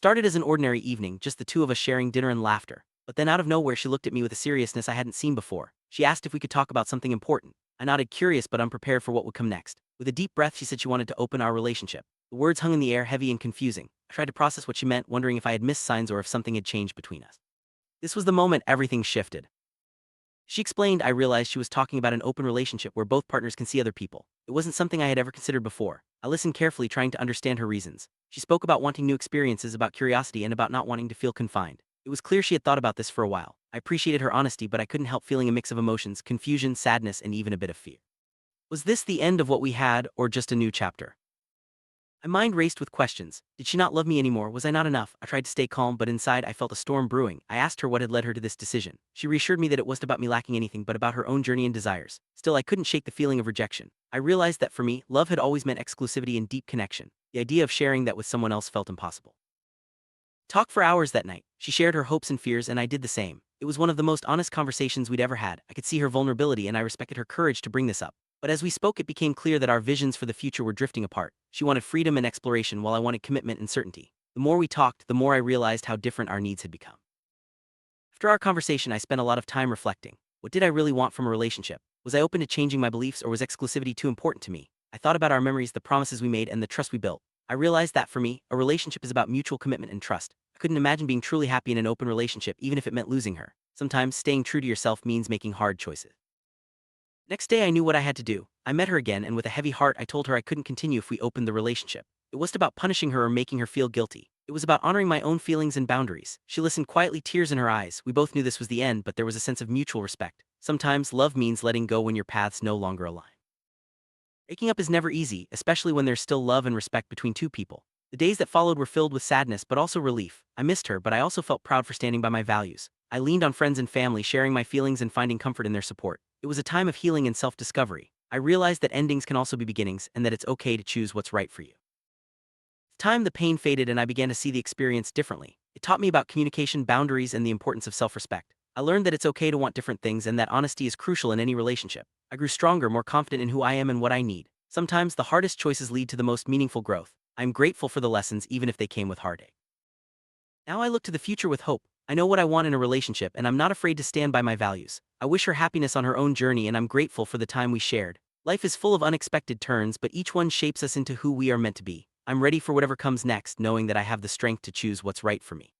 Started as an ordinary evening, just the two of us sharing dinner and laughter. But then out of nowhere she looked at me with a seriousness I hadn't seen before. She asked if we could talk about something important. I nodded, curious but unprepared for what would come next. With a deep breath she said she wanted to open our relationship. The words hung in the air, heavy and confusing. I tried to process what she meant, wondering if I had missed signs or if something had changed between us. This was the moment everything shifted. She explained I realized she was talking about an open relationship where both partners can see other people. It wasn't something I had ever considered before. I listened carefully, trying to understand her reasons. She spoke about wanting new experiences, about curiosity, and about not wanting to feel confined. It was clear she had thought about this for a while. I appreciated her honesty, but I couldn't help feeling a mix of emotions, confusion, sadness, and even a bit of fear. Was this the end of what we had, or just a new chapter? My mind raced with questions. Did she not love me anymore? Was I not enough? I tried to stay calm, but inside I felt a storm brewing. I asked her what had led her to this decision. She reassured me that it wasn't about me lacking anything, but about her own journey and desires. Still, I couldn't shake the feeling of rejection. I realized that for me, love had always meant exclusivity and deep connection. The idea of sharing that with someone else felt impossible. Talked for hours that night. She shared her hopes and fears, and I did the same. It was one of the most honest conversations we'd ever had. I could see her vulnerability, and I respected her courage to bring this up. But as we spoke, it became clear that our visions for the future were drifting apart. She wanted freedom and exploration, while I wanted commitment and certainty. The more we talked, the more I realized how different our needs had become. After our conversation, I spent a lot of time reflecting. What did I really want from a relationship? Was I open to changing my beliefs, or was exclusivity too important to me? I thought about our memories, the promises we made, and the trust we built. I realized that for me, a relationship is about mutual commitment and trust. I couldn't imagine being truly happy in an open relationship, even if it meant losing her. Sometimes staying true to yourself means making hard choices. Next day I knew what I had to do. I met her again, and with a heavy heart I told her I couldn't continue if we opened the relationship. It wasn't about punishing her or making her feel guilty. It was about honoring my own feelings and boundaries. She listened quietly, tears in her eyes. We both knew this was the end, but there was a sense of mutual respect. Sometimes love means letting go when your paths no longer align. Breaking up is never easy, especially when there's still love and respect between two people. The days that followed were filled with sadness but also relief. I missed her, but I also felt proud for standing by my values. I leaned on friends and family, sharing my feelings and finding comfort in their support. It was a time of healing and self-discovery. I realized that endings can also be beginnings, and that it's okay to choose what's right for you. With time, the pain faded, and I began to see the experience differently. It taught me about communication, boundaries, and the importance of self-respect. I learned that it's okay to want different things, and that honesty is crucial in any relationship. I grew stronger, more confident in who I am and what I need. Sometimes the hardest choices lead to the most meaningful growth. I'm grateful for the lessons, even if they came with heartache. Now I look to the future with hope. I know what I want in a relationship, and I'm not afraid to stand by my values. I wish her happiness on her own journey, and I'm grateful for the time we shared. Life is full of unexpected turns, but each one shapes us into who we are meant to be. I'm ready for whatever comes next, knowing that I have the strength to choose what's right for me.